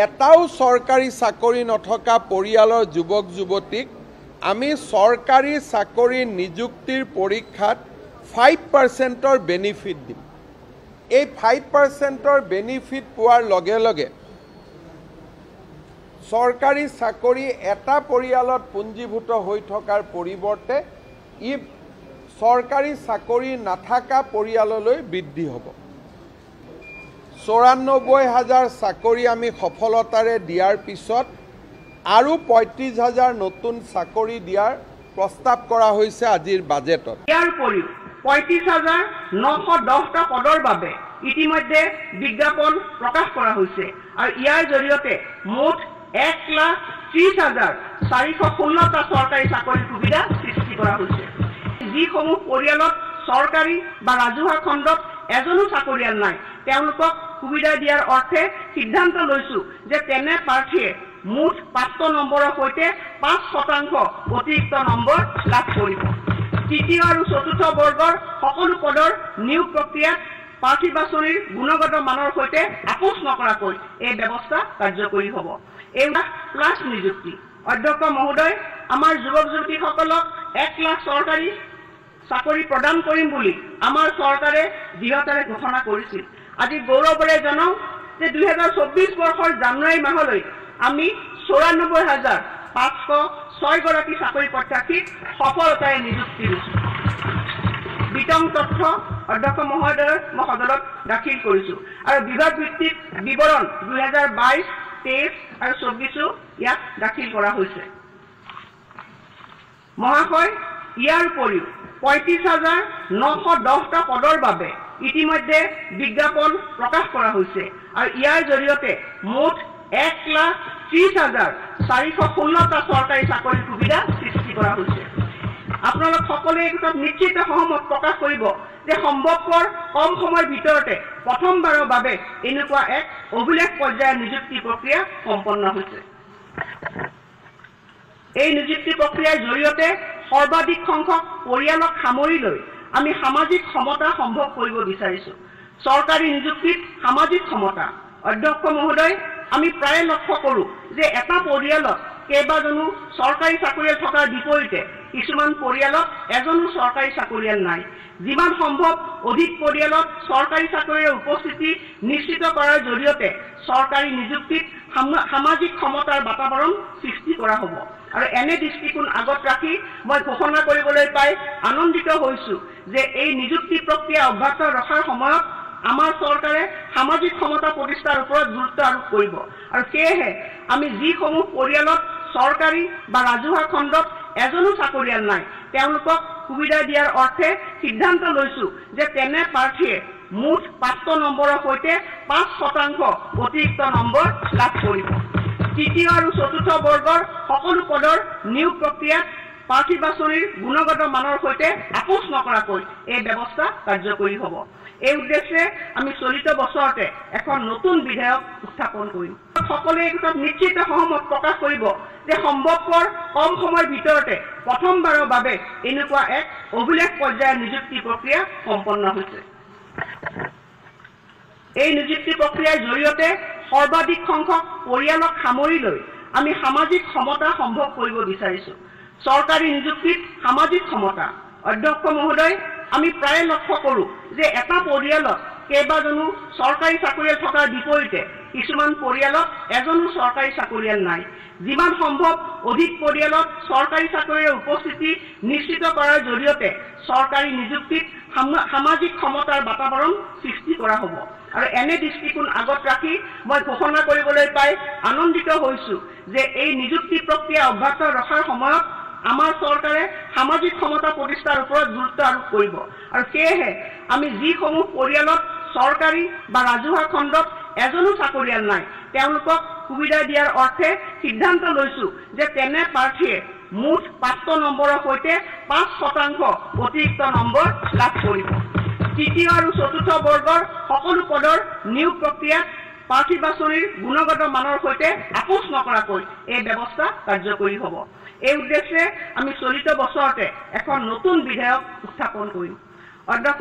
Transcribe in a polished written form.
এটাও চৰকাৰী চাকৰি নথকা পৰিয়ালৰ যুৱক যুৱতীক আমি চৰকাৰী চাকৰি নিযুক্তিৰ পৰীক্ষাত 5%ৰ বেনিফিট দিম। এই 5%ৰ বেনিফিট পোৱাৰ লগে লগে চৰকাৰী চাকৰি এটা পৰিয়ালত পুঞ্জীভূত হৈ থকাৰ পৰিৱৰ্তে ই চৰকাৰী চাকৰি নাথাকা পৰিয়াললৈ বৃদ্ধি হ'ব। ৯৪,০০০ চাকৰি আমি সফলতাৰে দিয়াৰ পিছত আৰু ৩৫,০০০ নতুন চাকৰি দিয়াৰ প্ৰস্তাৱ কৰা হৈছে আজিৰ বাজেটত। ইয়াৰ উপৰিও ৩৫,৯১০টা পদৰ বাবে ইতিমধ্যে বিজ্ঞাপন প্ৰকাশ কৰা হৈছে আৰু ইয়াৰ জৰিয়তে মুঠ ১,৩০,৪১৬টা চৰকাৰী চাকৰিৰ সুবিধা সৃষ্টি কৰা হৈছে। যিসমূহ পৰিয়ালত চৰকাৰী বা ৰাজহুৱা খণ্ডত এজনো চাকৰিয়াল নাই তেওঁলোকক সুবিধা দিয়াৰ অৰ্থে সিদ্ধান্ত লৈছো যে তেনে প্ৰাৰ্থীয়ে মুঠ ৫০০ নম্বৰৰ সৈতে ৫% অতিৰিক্ত নম্বৰ লাভ কৰিব। তৃতীয় আৰু চতুৰ্থ বৰ্গৰ সকলো পদৰ নিয়োগ প্ৰক্ৰিয়াত প্ৰাৰ্থী বাছনিৰ গুণগত মানৰ সৈতে আপোচ নকৰাকৈ এই ব্যৱস্থা কাৰ্যকৰী হ'ব। এইবিলাক প্লাছ নিযুক্তি। অধ্যক্ষ মহোদয়, আমাৰ যুৱক যুৱতীসকলক ১ লাখ চৰকাৰী চাকৰি প্ৰদান কৰিম বুলি আমাৰ চৰকাৰে দৃঢ়তাৰে ঘোষণা কৰিছিল। আজি গৌৰৱেৰে জনাওঁ যে ২০২৪ বৰ্ষৰ জানুৱাৰী মাহলৈ আমি ৯৪,৫০৬ গৰাকী চাকৰি প্ৰত্যাশীক সফলতাৰে নিযুক্তি দিছোঁ। বিতং তথ্য অধ্যক্ষ মহোদয় মই সদনত দাখিল কৰিছোঁ আৰু বিভাগ ভিত্তিক বিৱৰণ ২০২২, ২৩ আৰু ২৪ ইয়াত দাখিল কৰা হৈছে। মহাশয়, ইয়াৰ উপৰিও ৩৫,৯১০টা পদৰ বাবে ইতিমধ্যে বিজ্ঞাপন প্ৰকাশ কৰা হৈছে আৰু ইয়াৰ জৰিয়তে মুঠ ১,৩০,৪১৬টা চৰকাৰী চাকৰিৰ সুবিধা সৃষ্টি কৰা হৈছে। আপোনালোক সকলোৱে এই ক্ষেত্ৰত নিশ্চিত সহমত প্ৰকাশ কৰিব যে সম্ভৱপৰ কম সময়ৰ ভিতৰতে প্ৰথমবাৰৰ বাবে এনেকুৱা এক অভিলেখ পৰ্যায়ৰ নিযুক্তি প্ৰক্ৰিয়া সম্পন্ন হৈছে। এই নিযুক্তি প্ৰক্ৰিয়াৰ জৰিয়তে সৰ্বাধিক সংখ্যক পৰিয়ালক সামৰি লৈ আমি সামাজিক সমতা সম্ভৱ কৰিব বিচাৰিছোঁ। চৰকাৰী নিযুক্তিত সামাজিক সমতা। অধ্যক্ষ মহোদয়, আমি প্ৰায় লক্ষ্য কৰোঁ যে এটা পৰিয়ালত কেইবাজনো চৰকাৰী চাকৰিয়াল থকাৰ বিপৰীতে কিছুমান পৰিয়ালত এজনো চৰকাৰী চাকৰিয়াল নাই। যিমান সম্ভৱ অধিক পৰিয়ালত চৰকাৰী চাকৰিৰ উপস্থিতি নিশ্চিত কৰাৰ জৰিয়তে চৰকাৰী নিযুক্তিত সামাজিক সমতাৰ বাতাবৰণ সৃষ্টি কৰা হ'ব আৰু এনে দৃষ্টিকোণ আগত ৰাখি মই ঘোষণা কৰিবলৈ পাই আনন্দিত হৈছোঁ যে এই নিযুক্তি প্ৰক্ৰিয়া অব্যাহত ৰখাৰ সময়ত আমাৰ চৰকাৰে সামাজিক সমতা প্ৰতিষ্ঠাৰ ওপৰত গুৰুত্ব আৰোপ কৰিব আৰু সেয়েহে আমি যিসমূহ পৰিয়ালত চৰকাৰী বা ৰাজহুৱা খণ্ডত এজনো চাকৰিয়াল নাই তেওঁলোকক সুবিধা দিয়াৰ অৰ্থে সিদ্ধান্ত লৈছোঁ যে তেনে প্ৰাৰ্থীয়ে মুঠ ৫০০ নম্বৰৰ সৈতে ৫% অতিৰিক্ত নম্বৰ লাভ কৰিব। তৃতীয় আৰু চতুৰ্থ বৰ্গৰ সকলো পদৰ নিয়োগ প্ৰক্ৰিয়াত প্ৰাৰ্থী বাছনিৰ গুণগত মানৰ সৈতে আপোচ নকৰাকৈ এই ব্যৱস্থা কাৰ্যকৰী হ'ব। এই উদ্দেশ্যে আমি চলিত বছৰতে এখন নতুন বিধেয়ক উত্থাপন কৰিম। সকলোৱে এই ক্ষেত্ৰত নিশ্চিত সহমত প্ৰকাশ কৰিব যে সম্ভৱপৰ কম সময়ৰ ভিতৰতে প্ৰথমবাৰৰ বাবে এনেকুৱা এক অভিলেখ পৰ্যায়ৰ নিযুক্তি প্ৰক্ৰিয়া সম্পন্ন হৈছে। এই নিযুক্তি প্ৰক্ৰিয়াৰ জৰিয়তে সৰ্বাধিক সংখ্যক পৰিয়ালক সামৰি লৈ আমি সামাজিক সমতা সম্ভৱ কৰিব বিচাৰিছোঁ। চৰকাৰী নিযুক্তিত সামাজিক সমতা। অধ্যক্ষ মহোদয়, আমি প্ৰায় লক্ষ্য কৰোঁ যে এটা পৰিয়ালত কেইবাজনো চৰকাৰী চাকৰিয়াল থকাৰ বিপৰীতে কিছুমান পৰিয়ালত এজনো চৰকাৰী চাকৰিয়াল নাই। যিমান সম্ভৱ অধিক পৰিয়ালত চৰকাৰী চাকৰিৰ উপস্থিতি নিশ্চিত কৰাৰ জৰিয়তে চৰকাৰী নিযুক্তিত সামাজিক সমতাৰ বাতাবৰণ সৃষ্টি কৰা হ'ব আৰু এনে দৃষ্টিকোণ আগত ৰাখি মই ঘোষণা কৰিবলৈ পাই আনন্দিত হৈছোঁ যে এই নিযুক্তি প্ৰক্ৰিয়া অব্যাহত ৰখাৰ সময়ত আমাৰ চৰকাৰে সামাজিক সমতা প্ৰতিষ্ঠাৰ ওপৰত গুৰুত্ব আৰোপ কৰিব আৰু সেয়েহে আমি যিসমূহ পৰিয়ালত চৰকাৰী বা ৰাজহুৱা খণ্ডত এজনো চাকৰিয়াল নাই তেওঁলোকক সুবিধা দিয়াৰ অৰ্থে সিদ্ধান্ত লৈছোঁ যে তেনে প্ৰাৰ্থীয়ে মুঠ ৫০০ নম্বৰৰ সৈতে ৫% অতিৰিক্ত নম্বৰ লাভ কৰিব। তৃতীয় আৰু চতুৰ্থ বৰ্গৰ সকলো পদৰ নিয়োগ প্ৰক্ৰিয়াত প্ৰাৰ্থী বাছনিৰ গুণগত মানৰ সৈতে আপোচ নকৰাকৈ এই ব্যৱস্থা কাৰ্যকৰী হ'ব। এই উদ্দেশ্যে আমি চলিত বছৰতে এখন নতুন বিধেয়ক উত্থাপন কৰিম। অধ্যক্ষ